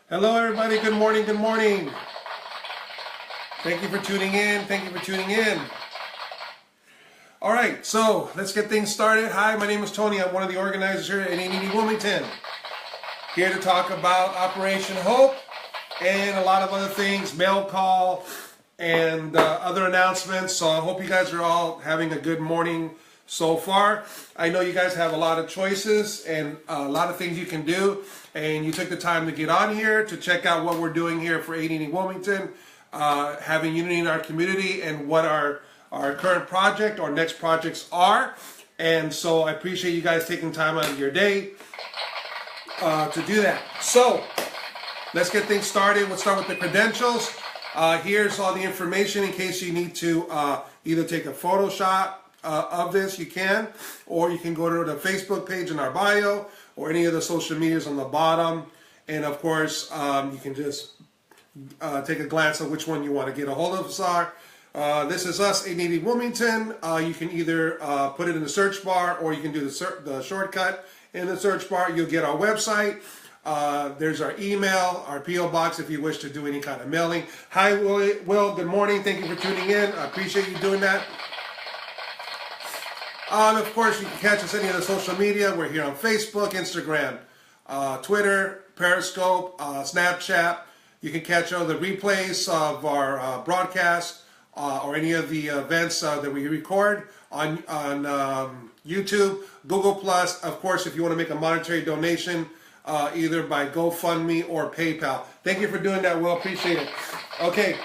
Hello everybody, good morning, good morning. Thank you for tuning in, thank you for tuning in. All right, so let's get things started. Hi, my name is Tony. I'm one of the organizers here at ALUMNI Wilmington. Here to talk about Operation Hope and a lot of other things, mail call and other announcements. So I hope you guys are all having a good morning so far. I know you guys have a lot of choices and a lot of things you can do, and you took the time to get on here to check out what we're doing here for ALUMNI Wilmington, having unity in our community and what our current project or next projects are. And so I appreciate you guys taking time out of your day to do that. So let's get things started. We'll start with the credentials. Here's all the information in case you need to either take a Photoshop of this, you can, or you can go to the Facebook page in our bio or any of the social medias on the bottom. And of course, you can just take a glance at which one you want to get a hold of us are. This is us, ALUMNI Wilmington. You can either put it in the search bar or you can do the shortcut in the search bar. You'll get our website. There's our email, our P.O. box if you wish to do any kind of mailing. Hi, Will. Good morning. Thank you for tuning in. I appreciate you doing that. Of course, you can catch us any of the social media. We're here on Facebook, Instagram, Twitter, Periscope, Snapchat. You can catch all the replays of our broadcast or any of the events that we record on YouTube, Google+. Of course, if you want to make a monetary donation, either by GoFundMe or PayPal. Thank you for doing that, Will. Appreciate it. Okay.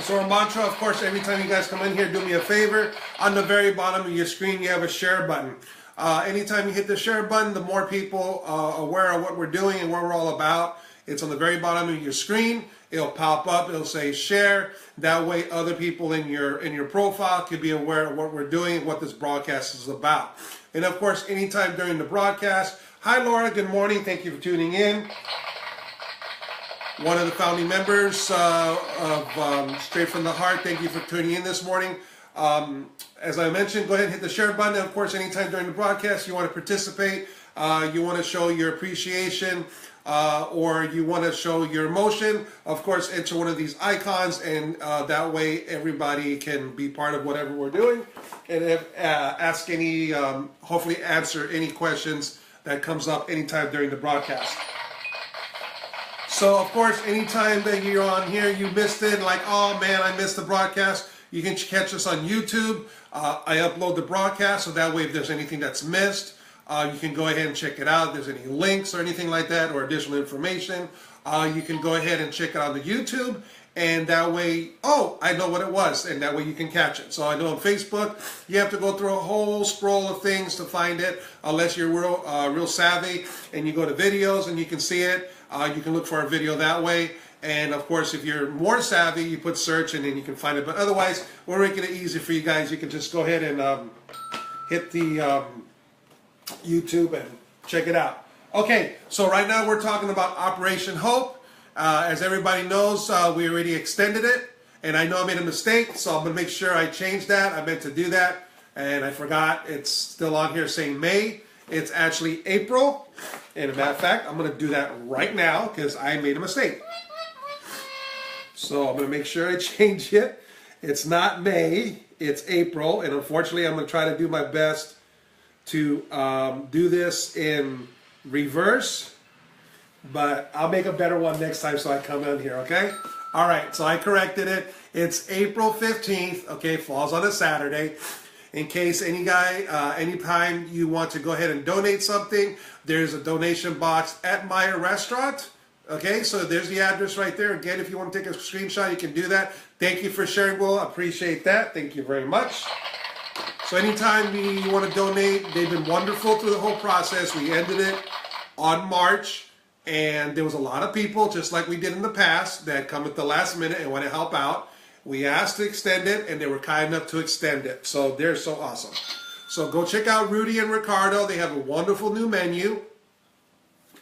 So our mantra, of course, every time you guys come in here, do me a favor. On the very bottom of your screen, you have a share button. Anytime you hit the share button, the more people aware of what we're doing and what we're all about. It's on the very bottom of your screen. It'll pop up. It'll say share. That way, other people in your profile can be aware of what we're doing and what this broadcast is about. And of course, anytime during the broadcast. Hi, Laura. Good morning. Thank you for tuning in. One of the founding members of Straight from the Heart. Thank you for tuning in this morning. As I mentioned, go ahead and hit the share button. Of course, anytime during the broadcast you want to participate, you want to show your appreciation, or you want to show your emotion, of course, enter one of these icons, and that way everybody can be part of whatever we're doing, and ask any, hopefully answer any questions that comes up anytime during the broadcast. So, of course, anytime that you're on here, you missed it, like, oh man, I missed the broadcast, you can catch us on YouTube. I upload the broadcast, so that way if there's anything that's missed, you can go ahead and check it out. If there's any links or anything like that or additional information, you can go ahead and check it on the YouTube, and that way, oh, I know what it was, and that way you can catch it. So I know on Facebook, you have to go through a whole scroll of things to find it, unless you're real savvy, and you go to videos and you can see it. You can look for a video that way. And of course, if you're more savvy, you put search and then you can find it. But otherwise, we're making it easy for you guys. You can just go ahead and hit the YouTube and check it out. Okay, so right now we're talking about Operation Hope. As everybody knows, we already extended it. And I know I made a mistake, so I'm going to make sure I change that. I meant to do that, and I forgot. It's still on here saying May. It's actually April. And as a matter of fact, I'm going to do that right now because I made a mistake. So I'm going to make sure I change it. It's not May, it's April. And unfortunately, I'm going to try to do my best to do this in reverse. But I'll make a better one next time so I come in here, okay? All right, so I corrected it. It's April 15th, okay, falls on a Saturday. In case anytime you want to go ahead and donate something, there's a donation box at my restaurant. Okay, so there's the address right there. Again, if you want to take a screenshot, you can do that. Thank you for sharing, Will. I appreciate that. Thank you very much. So anytime you want to donate, they've been wonderful through the whole process. We ended it on March, and there was a lot of people, just like we did in the past, that come at the last minute and want to help out. We asked to extend it, and they were kind enough to extend it. So they're so awesome. So go check out Rudy and Ricardo. They have a wonderful new menu.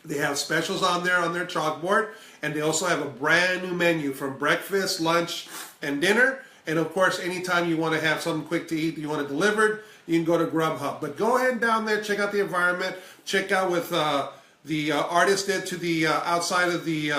They have specials on there on their chalkboard. And they also have a brand new menu from breakfast, lunch, and dinner. And of course, anytime you want to have something quick to eat, you want it delivered, you can go to Grubhub. But go ahead down there, check out the environment. Check out with the artist did to the outside of the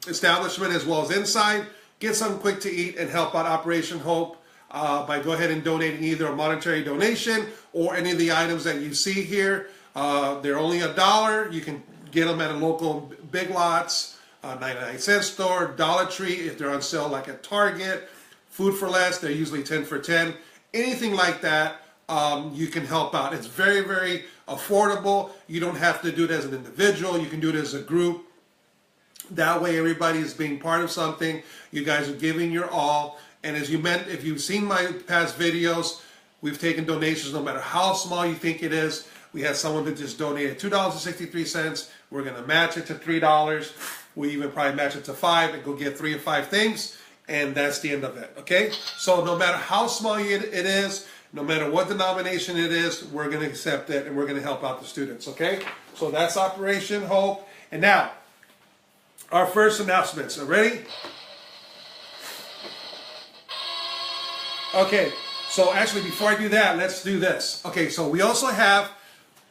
establishment as well as inside. Get something quick to eat and help out Operation Hope by go ahead and donating either a monetary donation or any of the items that you see here. They're only $1. You can get them at a local Big Lots, 99-cent store, Dollar Tree, if they're on sale like at Target. Food for Less, they're usually 10 for 10. Anything like that, you can help out. It's very, very affordable. You don't have to do it as an individual. You can do it as a group. That way everybody is being part of something. You guys are giving your all. And as you meant, if you've seen my past videos, we've taken donations no matter how small you think it is. We had someone that just donated $2.63. We're going to match it to $3. We even probably match it to $5 and go get 3 or 5 things. And that's the end of it, okay? So no matter how small it is, no matter what denomination it is, we're going to accept it and we're going to help out the students, okay? So that's Operation Hope. And now, our first announcements. Are ready? Okay, so actually before I do that, let's do this. Okay, so we also have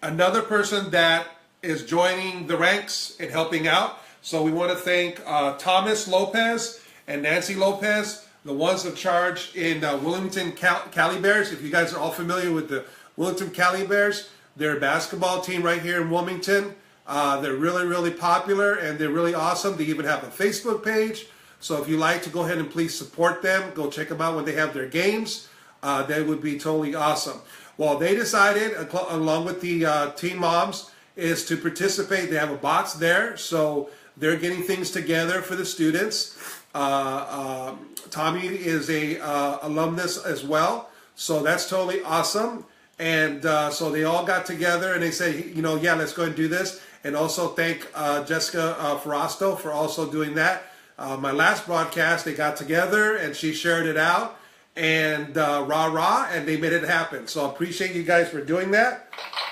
another person that is joining the ranks and helping out. So we want to thank Thomas Lopez and Nancy Lopez, the ones in charge in Wilmington Cali Bears. If you guys are all familiar with the Wilmington Cali Bears, they're a basketball team right here in Wilmington. They're really, really popular and they're really awesome. They even have a Facebook page. So if you like to go ahead and please support them, go check them out when they have their games. That would be totally awesome. Well, they decided, along with the teen moms, is to participate. They have a box there, so they're getting things together for the students. Tommy is a alumnus as well, so that's totally awesome. And so they all got together and they said, you know, yeah, let's go and do this. And also thank Jessica Ferrasto for also doing that. My last broadcast, they got together and she shared it out, and rah, and they made it happen. So I appreciate you guys for doing that.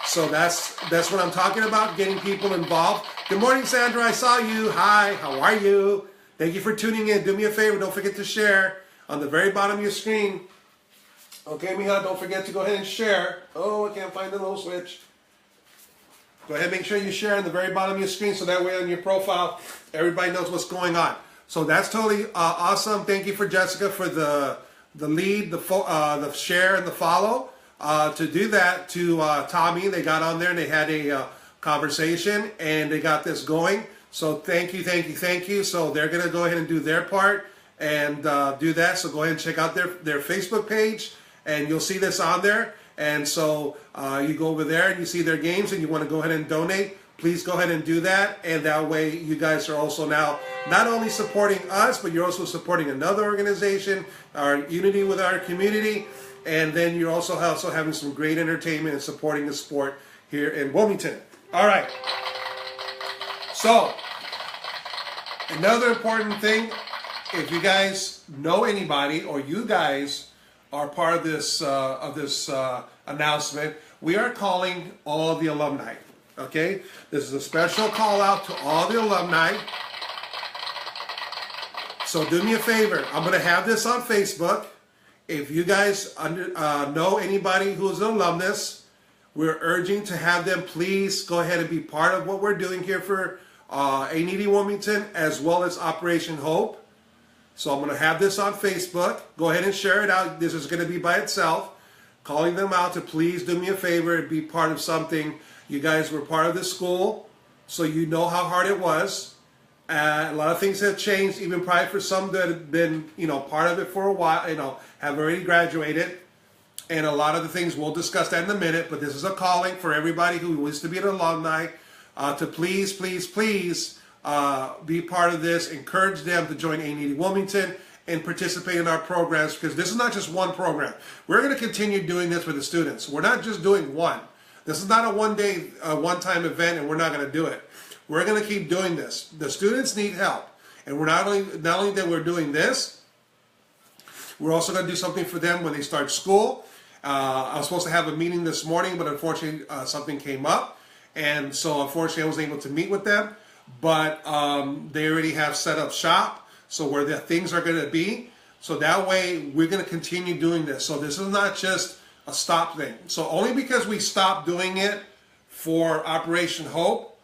So that's what I'm talking about, getting people involved. Good morning, Sandra. I saw you. Hi, how are you? Thank you for tuning in. Do me a favor. Don't forget to share on the very bottom of your screen. Okay, Mija, don't forget to go ahead and share. Oh, I can't find the little switch. Go ahead and make sure you share on the very bottom of your screen so that way on your profile, everybody knows what's going on. So that's totally awesome. Thank you for Jessica for the lead, the share, and the follow. To do that to Tommy, they got on there and they had a conversation and they got this going. So thank you, thank you, thank you. So they're going to go ahead and do their part and do that. So go ahead and check out their Facebook page and you'll see this on there. And so you go over there and you see their games and you want to go ahead and donate. Please go ahead and do that. And that way you guys are also now not only supporting us, but you're also supporting another organization, our unity with our community. And then you're also having some great entertainment and supporting the sport here in Wilmington. All right. So, another important thing, if you guys know anybody or you guys are part of this announcement, we are calling all the alumni. Okay? This is a special call out to all the alumni. So do me a favor. I'm going to have this on Facebook. If you guys know anybody who's an alumnus, we're urging to have them please go ahead and be part of what we're doing here for A&ED Wilmington as well as Operation Hope. So I'm going to have this on Facebook. Go ahead and share it out. This is going to be by itself. Calling them out to please do me a favor and be part of something. You guys were part of this school, so you know how hard it was. A lot of things have changed, even probably for some that have been, part of it for a while, have already graduated. And a lot of the things, we'll discuss that in a minute, but this is a calling for everybody who wants to be an alumni to please, please, please be part of this. Encourage them to join A&ED Wilmington and participate in our programs, because this is not just one program. We're going to continue doing this with the students. We're not just doing one. This is not a one-time event, and we're not going to do it. We're going to keep doing this. The students need help, and we're not only that we're doing this, we're also going to do something for them when they start school. I was supposed to have a meeting this morning, but unfortunately something came up, and so unfortunately I wasn't able to meet with them. But they already have set up shop, so where the things are going to be. So that way we're going to continue doing this. So this is not just a stop thing. So only because we stopped doing it for Operation Hope,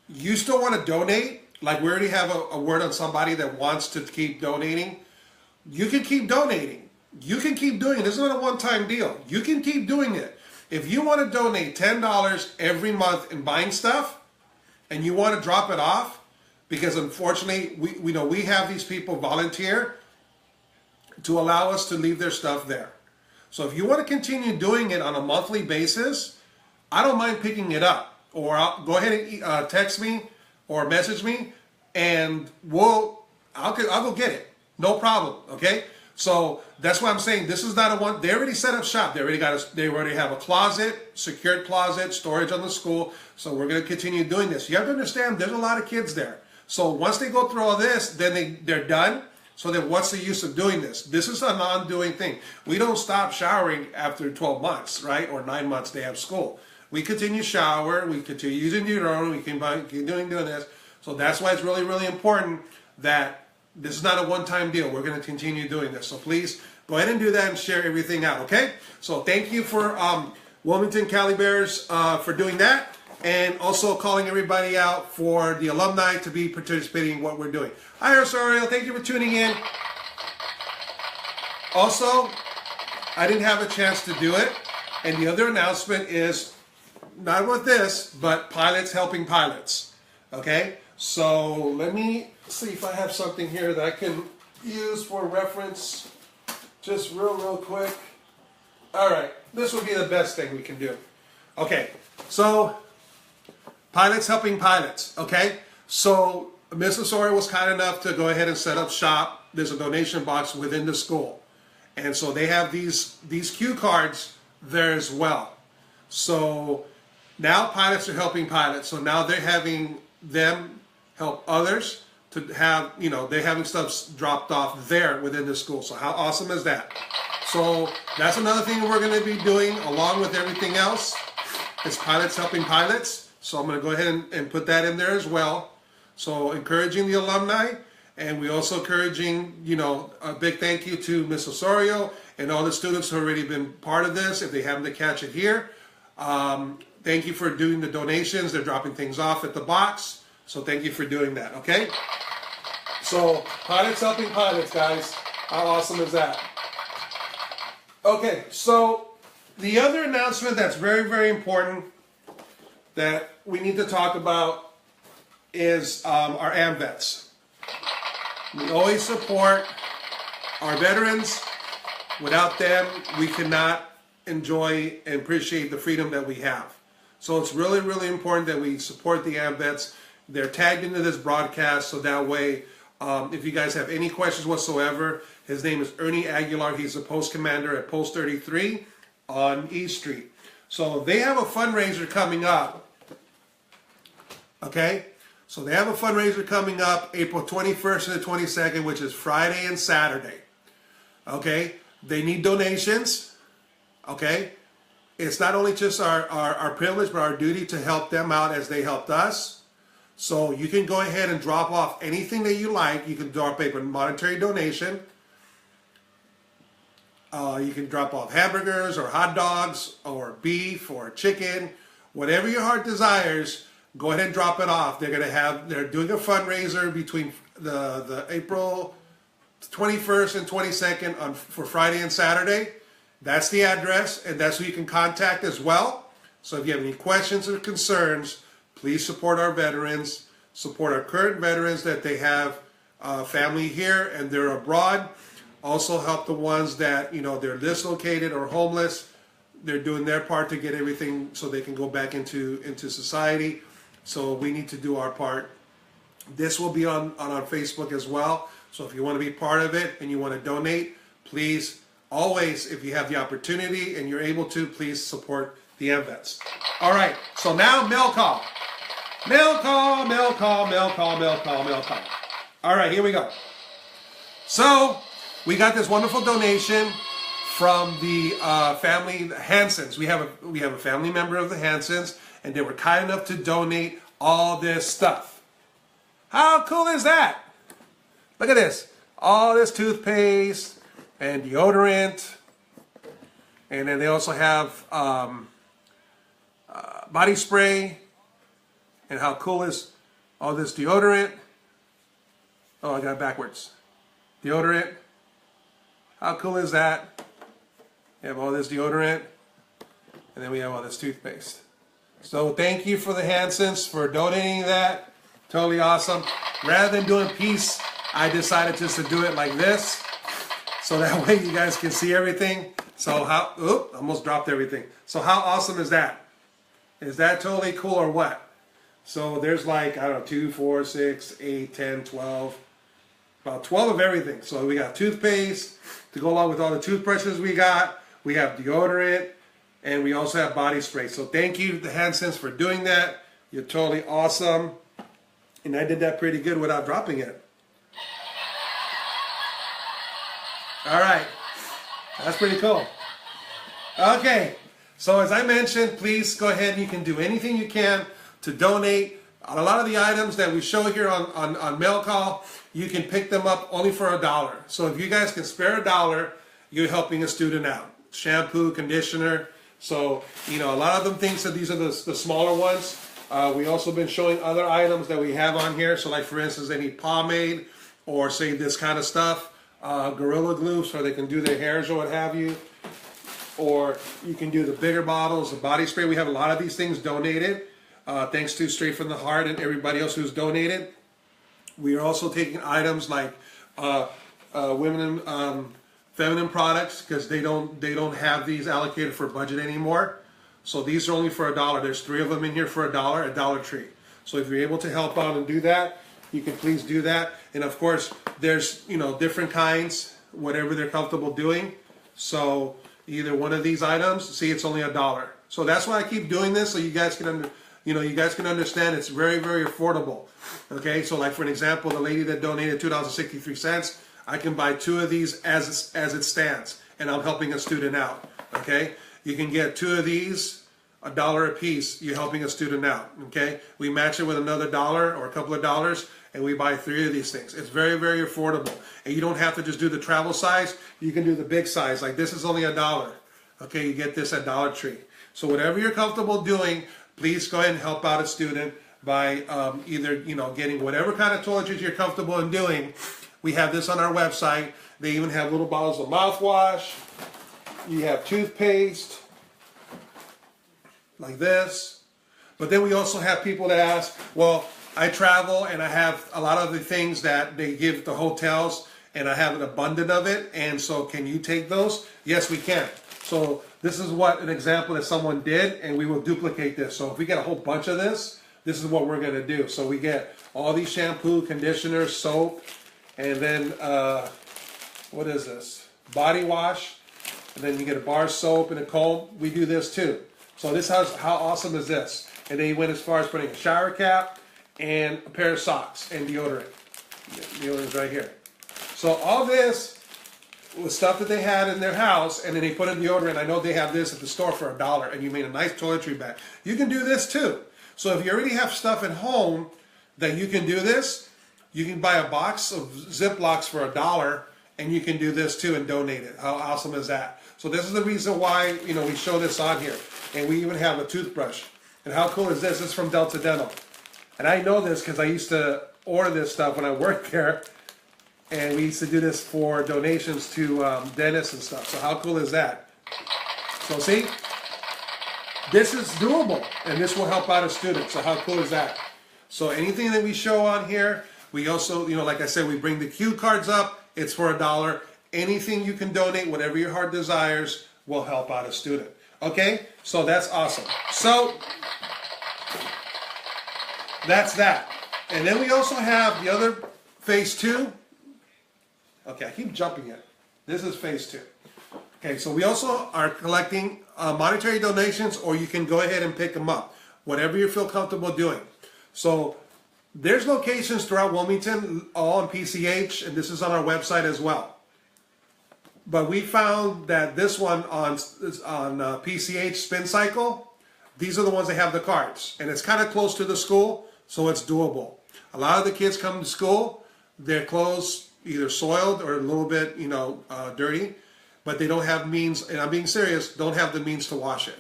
you still want to donate, like we already have a word on somebody that wants to keep donating, you can keep donating. You can keep doing it. This is not a one-time deal. You can keep doing it. If you want to donate $10 every month in buying stuff and you want to drop it off, because unfortunately we know we have these people volunteer to allow us to leave their stuff there. So if you want to continue doing it on a monthly basis, I don't mind picking it up. Or go ahead and text me or message me, and I'll go get it. No problem. Okay. So that's why I'm saying this is not a one. They already set up shop. They already have a closet, secured closet, storage on the school. So we're going to continue doing this. You have to understand, there's a lot of kids there. So once they go through all this, then they're done. So then what's the use of doing this? This is a non-doing thing. We don't stop showering after 12 months, right? Or 9 months they have school. We continue shower, we continue using deodorant, we keep doing this. So that's why it's really, really important that this is not a one-time deal. We're going to continue doing this. So please go ahead and do that and share everything out, okay? So thank you for Wilmington Cali Bears for doing that, and also calling everybody out for the alumni to be participating in what we're doing. Hi, Rosario. Thank you for tuning in. Also, I didn't have a chance to do it, and the other announcement is not with this, but pilots helping pilots. Okay, so let me see if I have something here that I can use for reference, just real quick. All right, this would be the best thing we can do. Okay, so pilots helping pilots. Okay, so Ms. Osorio was kind enough to go ahead and set up shop. There's a donation box within the school, and so they have these cue cards there as well. So now pilots are helping pilots. So now they're having them help others to have, they're having stuff dropped off there within the school. So how awesome is that? So that's another thing we're going to be doing along with everything else, is pilots helping pilots. So I'm going to go ahead and put that in there as well. So encouraging the alumni, and we also encouraging, a big thank you to Ms. Osorio and all the students who have already been part of this, if they happen to catch it here. Thank you for doing the donations. They're dropping things off at the box. So thank you for doing that, okay? So pilots helping pilots, guys. How awesome is that? Okay, so the other announcement that's very, very important that we need to talk about is our AMVETs. We always support our veterans. Without them, we cannot enjoy and appreciate the freedom that we have. So it's really, really important that we support the AMVETs. They're tagged into this broadcast, so that way, if you guys have any questions whatsoever, his name is Ernie Aguilar. He's the post commander at Post 33 on E Street. So they have a fundraiser coming up. Okay? So they have a fundraiser coming up April 21st and the 22nd, which is Friday and Saturday. Okay? They need donations. Okay? It's not only just our privilege, but our duty to help them out as they helped us. So you can go ahead and drop off anything that you like. You can drop a monetary donation. You can drop off hamburgers or hot dogs or beef or chicken. Whatever your heart desires, go ahead and drop it off. They're doing a fundraiser between the April 21st and 22nd for Friday and Saturday. That's the address, and that's who you can contact as well. So if you have any questions or concerns, please support our veterans, support our current veterans that they have family here and they're abroad. Also help the ones that, they're dislocated or homeless. They're doing their part to get everything so they can go back into society. So we need to do our part. This will be on our Facebook as well. So if you want to be part of it and you want to donate, please, always, if you have the opportunity and you're able to, please support the AMVETs. All right, so now mail call. Mail call, mail call, mail call, mail call, mail call. All right, here we go. So we got this wonderful donation from the family Hansons. We have a family member of the Hansons, and they were kind enough to donate all this stuff. How cool is that? Look at this. All this toothpaste and deodorant, and then they also have body spray. And how cool is all this deodorant. Oh, I got it backwards. Deodorant. How cool is that? We have all this deodorant, and then we have all this toothpaste. So thank you for the Hansons for donating that. Totally awesome. Rather than doing a piece, I decided just to do it like this, so that way you guys can see everything. So how, oop, almost dropped everything. So how awesome is that? Is that totally cool or what? So there's like, I don't know, 2, 4, 6, 8, 10, 12, about 12 of everything. So we got toothpaste to go along with all the toothbrushes we got. We have deodorant, and we also have body spray. So thank you, the Hansons, for doing that. You're totally awesome. And I did that pretty good without dropping it. All right. That's pretty cool. Okay. So as I mentioned, please go ahead and you can do anything you can to donate. A lot of the items that we show here on Mail Call, you can pick them up only for $1. So if you guys can spare $1, you're helping a student out. Shampoo, conditioner. So, you know, a lot of them think that these are the smaller ones. We also been showing other items that we have on here. So like, for instance, they need pomade or say this kind of stuff. Gorilla Glue so they can do their hairs or what have you. Or you can do the bigger bottles, the body spray. We have a lot of these things donated. Thanks to Straight from the Heart and everybody else who's donated. We are also taking items like feminine products because they don't have these allocated for budget anymore. So these are only for $1. There's 3 of them in here for $1 at Dollar Tree. So if you're able to help out and do that, you can please do that. And of course, there's, you know, different kinds, whatever they're comfortable doing. So either one of these items, see, it's only $1. So that's why I keep doing this, so you guys can understand it's very, very affordable. Okay, so like for an example, the lady that donated $2.63, I can buy 2 of these as it stands, and I'm helping a student out. Okay, you can get 2 of these, $1 a piece. You're helping a student out. Okay, we match it with another $1 or a couple of dollars, and we buy 3 of these things. It's very, very affordable, and you don't have to just do the travel size. You can do the big size. Like this is only $1. Okay, you get this at Dollar Tree. So whatever you're comfortable doing, please go ahead and help out a student by either, you know, getting whatever kind of toiletries you're comfortable in doing. We have this on our website. They even have little bottles of mouthwash. You have toothpaste, like this. But then we also have people that ask, well, I travel and I have a lot of the things that they give the hotels and I have an abundance of it, and so can you take those? Yes, we can. So this is what an example that someone did, and we will duplicate this. So if we get a whole bunch of this is what we're going to do. So we get all these shampoo, conditioner, soap, and then what is this? Body wash, and then you get a bar soap and a comb. We do this too. So this has, how awesome is this? And then he went as far as putting a shower cap and a pair of socks and deodorant. Deodorant's right here. So all this was stuff that they had in their house, and then they put in deodorant. I know they have this at the store for $1, and you made a nice toiletry bag. You can do this too. So if you already have stuff at home that you can do this, you can buy a box of Ziplocs for $1, and you can do this too and donate it. How awesome is that? So this is the reason why, you know, we show this on here. And we even have a toothbrush. And how cool is this? It's from Delta Dental. And I know this because I used to order this stuff when I worked there. And we used to do this for donations to dentists and stuff. So how cool is that? So see, this is doable, and this will help out a student. So how cool is that? So anything that we show on here, we also, you know, like I said, we bring the cue cards up. It's for $1. Anything you can donate, whatever your heart desires, will help out a student. Okay? So that's awesome. So that's that. And then we also have the other phase 2. Okay, I keep jumping it. This is phase 2. Okay, so we also are collecting monetary donations, or you can go ahead and pick them up. Whatever you feel comfortable doing. So there's locations throughout Wilmington, all on PCH, and this is on our website as well. But we found that this one on PCH Spin Cycle, these are the ones that have the cards. And it's kind of close to the school, so it's doable. A lot of the kids come to school, their clothes either soiled or a little bit, you know, dirty, but they don't have means, and I'm being serious, don't have the means to wash it.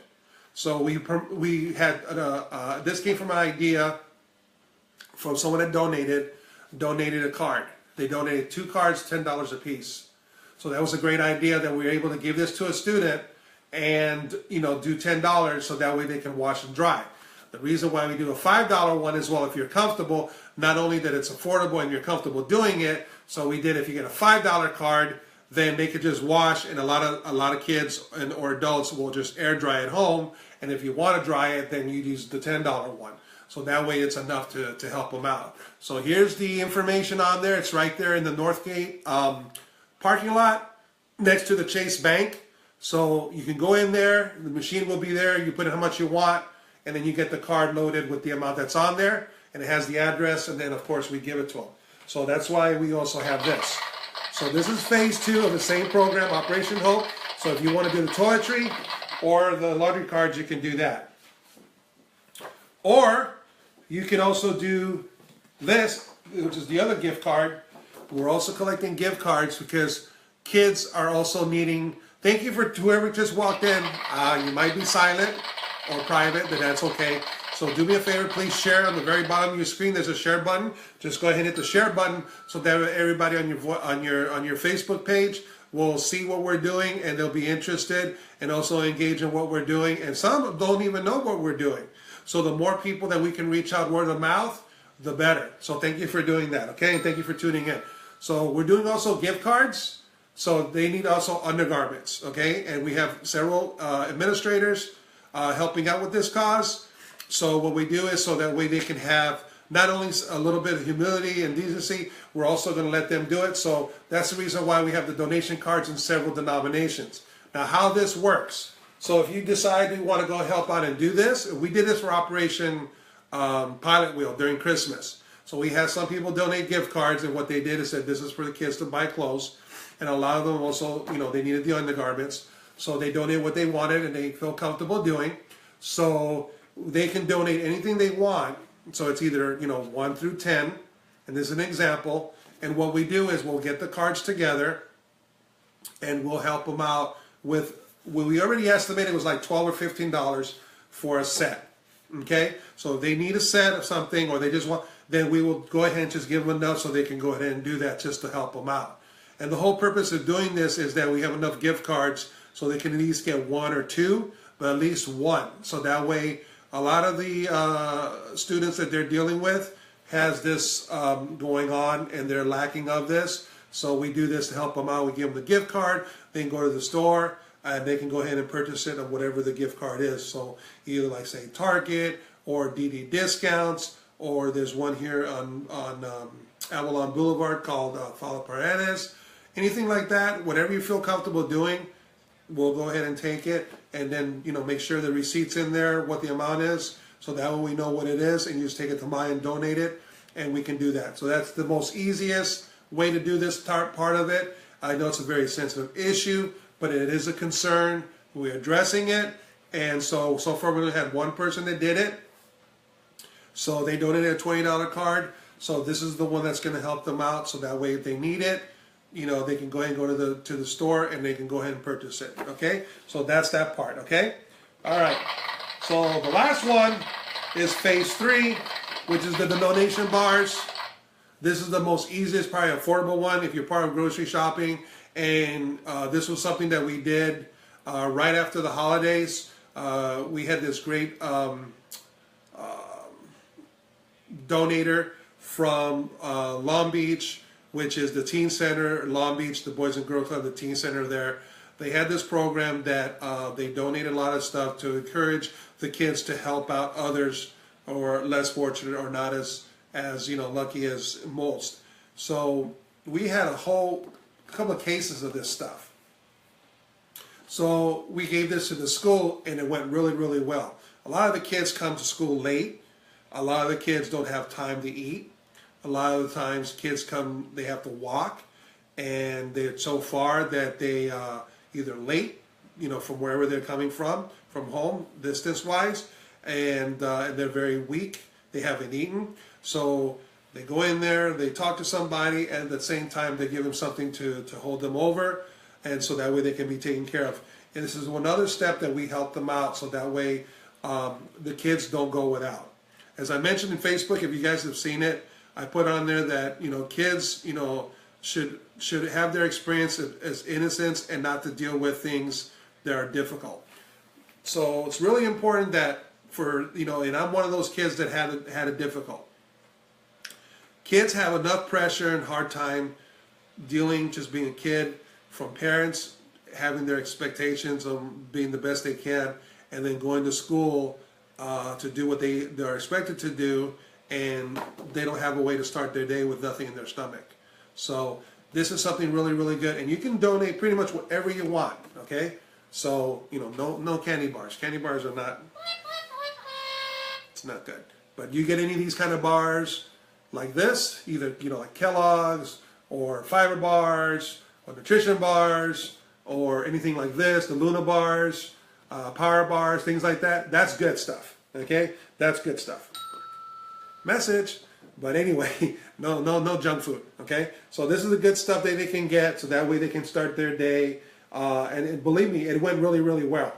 So we had, this came from an idea from someone that donated a card. They donated 2 cards, $10 a piece. So that was a great idea that we were able to give this to a student and, you know, do $10 so that way they can wash and dry. The reason why we do a $5 one is, well, if you're comfortable, not only that it's affordable and you're comfortable doing it, so we did, if you get a $5 card, then they could just wash, and a lot of kids or adults will just air dry at home, and if you want to dry it, then you use the $10 one. So that way it's enough to help them out. So here's the information on there. It's right there in the Northgate parking lot next to the Chase Bank. So you can go in there, the machine will be there, you put in how much you want, and then you get the card loaded with the amount that's on there, and it has the address, and then of course we give it to them. So that's why we also have this. So this is phase 2 of the same program, Operation Hope. So if you want to do the toiletry or the laundry cards, you can do that. Or you can also do this, which is the other gift card. We're also collecting gift cards because kids are also needing. Thank you for whoever just walked in. You might be silent or private, but that's okay. So do me a favor, please share. On the very bottom of your screen, there's a share button. Just go ahead and hit the share button so that everybody on your Facebook page will see what we're doing and they'll be interested and also engage in what we're doing. And some don't even know what we're doing. So the more people that we can reach out word of mouth, the better. So thank you for doing that, okay? And thank you for tuning in. So we're doing also gift cards. So they need also undergarments, okay? And we have several administrators helping out with this cause. So what we do is so that way they can have not only a little bit of humility and decency, we're also going to let them do it. So that's the reason why we have the donation cards in several denominations. Now how this works. So if you decide you want to go help out and do this, we did this for Operation Pilot Wheel during Christmas. So we had some people donate gift cards, and what they did is said this is for the kids to buy clothes. And a lot of them also, you know, they needed the undergarments. So they donated what they wanted and they feel comfortable doing. So they can donate anything they want. So it's either, you know, 1 through 10, and this is an example. And what we do is we'll get the cards together and we'll help them out with, well, we already estimated it was like $12 or $15 for a set. Okay? So if they need a set of something or they just want, then we will go ahead and just give them enough so they can go ahead and do that just to help them out. And the whole purpose of doing this is that we have enough gift cards so they can at least get 1 or 2, but at least 1. So that way, a lot of the students that they're dealing with has this going on and they're lacking of this. So we do this to help them out. We give them the gift card. They can go to the store and they can go ahead and purchase it of whatever the gift card is. So either like say Target or DD Discounts, or there's one here on Avalon Boulevard called Fala Paredes. Anything like that, whatever you feel comfortable doing, we'll go ahead and take it, and then, you know, make sure the receipt's in there, what the amount is, so that way we know what it is, and you just take it to mine and donate it, and we can do that. So that's the most easiest way to do this part of it. I know it's a very sensitive issue, but it is a concern. We're addressing it, and so far we only had one person that did it. So they donated a $20 card. So this is the one that's going to help them out, so that way if they need it, you know, they can go ahead and go to the store and they can go ahead and purchase it. Okay, so that's that part. Okay, all right. So the last one is phase 3, which is the donation bars. This is the most easiest, probably affordable one if you're part of grocery shopping. And this was something that we did right after the holidays. We had this great donator from Long Beach, which is the Teen Center, Long Beach, the Boys and Girls Club, the Teen Center there. They had this program that they donated a lot of stuff to encourage the kids to help out others or less fortunate or not as you know, lucky as most. So we had a whole couple of cases of this stuff. So we gave this to the school and it went really, really well. A lot of the kids come to school late. A lot of the kids don't have time to eat. A lot of the times kids come, they have to walk, and they're so far that they either late, you know, from wherever they're coming from home, distance-wise, and they're very weak. They haven't eaten. So they go in there, they talk to somebody, and at the same time they give them something to hold them over, and so that way they can be taken care of. And this is another step that we help them out, so that way the kids don't go without. As I mentioned in Facebook, if you guys have seen it, I put on there that, you know, kids, you know, should have their experience as innocence and not to deal with things that are difficult. So it's really important that for, you know, and I'm one of those kids that had it difficult. Kids have enough pressure and hard time dealing, just being a kid, from parents having their expectations of being the best they can, and then going to school to do what they're expected to do, and they don't have a way to start their day with nothing in their stomach. So this is something really, really good, and you can donate pretty much whatever you want, okay? So, you know, no candy bars. Candy bars are not, it's not good. But you get any of these kind of bars like this, either, you know, like Kellogg's, or fiber bars, or nutrition bars, or anything like this, the Luna bars, power bars, things like that. That's good stuff, okay? That's good stuff. Message. But anyway, no junk food, okay? So this is the good stuff that they can get, so that way they can start their day. And believe me, it went really, really well.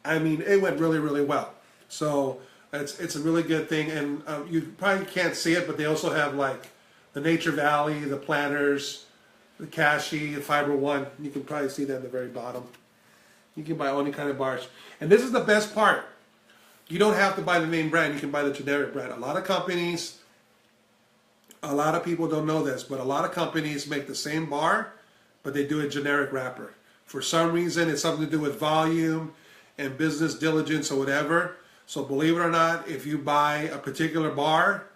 I mean, it went really, really well. So it's a really good thing, and you probably can't see it, but they also have like the Nature Valley, the Planters, the Cashy, the Fiber One. You can probably see that at the very bottom. You can buy any kind of bars. And this is the best part. You don't have to buy the name brand. You can buy the generic brand. A lot of companies, a lot of people don't know this, but a lot of companies make the same bar, but they do a generic wrapper. For some reason, it's something to do with volume and business diligence or whatever. So believe it or not, if you buy a particular bar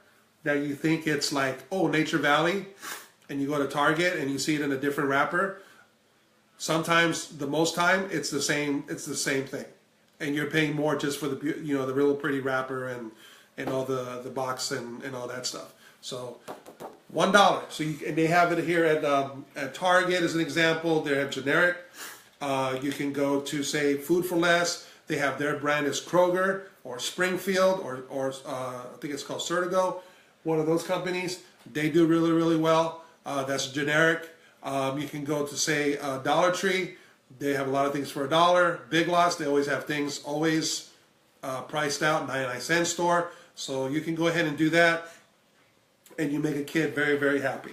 that you think it's like, oh, Nature Valley, and you go to Target and you see it in a different wrapper, sometimes, the most time, it's the same thing. And you're paying more just for the, you know, the real pretty wrapper and all the box and all that stuff. So $1. So and they have it here at Target as an example. They have generic. You can go to, say, Food for Less. They have their brand is Kroger or Springfield or I think it's called Certigo, one of those companies. They do really, really well. That's generic. You can go to, say, Dollar Tree. They have a lot of things for $1. Big Lots, they always have things priced out, 99-cent store. So you can go ahead and do that, and you make a kid very, very happy.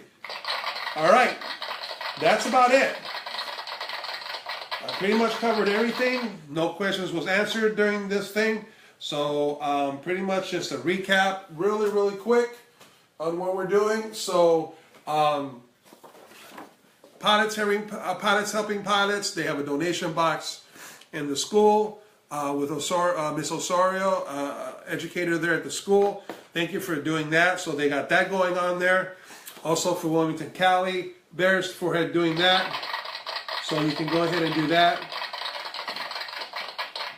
All right, that's about it. I pretty much covered everything. No questions was answered during this thing. So pretty much just a recap, really, really quick on what we're doing. So Pilots Helping Pilots, they have a donation box in the school with Miss Osorio, educator there at the school. Thank you for doing that. So they got that going on there. Also for Wilmington Cali Bears for doing that. So you can go ahead and do that.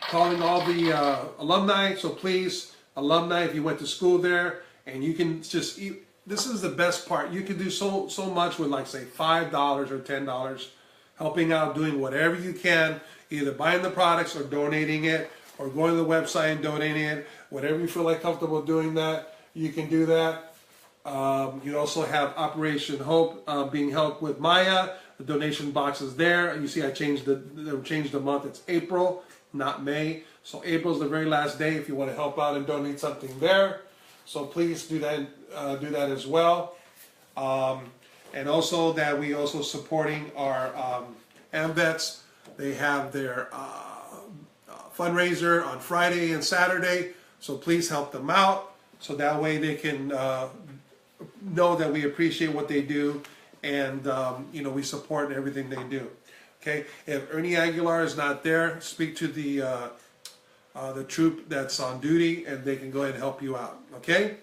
Calling all the alumni. So please, alumni, if you went to school there, and you can just eat. This is the best part. You can do so much with, like, say, $5 or $10, helping out, doing whatever you can, either buying the products or donating it, or going to the website and donating it. Whatever you feel like comfortable doing that, you can do that. You also have Operation Hope being helped with Maya. The donation box is there. You see, I changed the month. It's April, not May. So April's the very last day if you want to help out and donate something there. So please do that as well. And also that we also supporting our AMVETS. They have their fundraiser on Friday and Saturday. So please help them out. So that way they can know that we appreciate what they do, and you know, we support everything they do. Okay. If Ernie Aguilar is not there, speak to the troop that's on duty, and they can go ahead and help you out. Okay?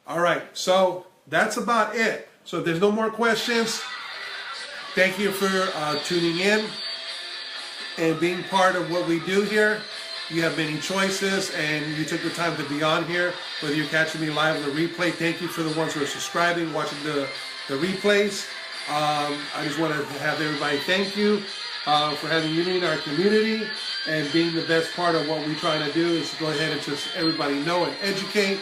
All right, so that's about it. So if there's no more questions, thank you for tuning in and being part of what we do here. You have many choices, and you took the time to be on here, whether you're catching me live on the replay. Thank you for the ones who are subscribing, watching the replays. I just want to have everybody thank you for having unity in our community, and being the best part of what we're trying to do is to go ahead and just everybody know and educate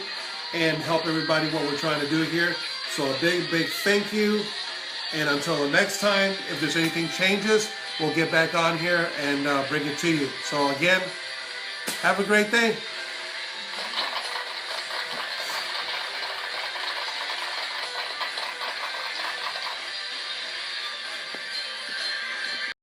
and help everybody what we're trying to do here. So a big thank you, and until the next time, if there's anything changes, we'll get back on here and bring it to you. So again, have a great day.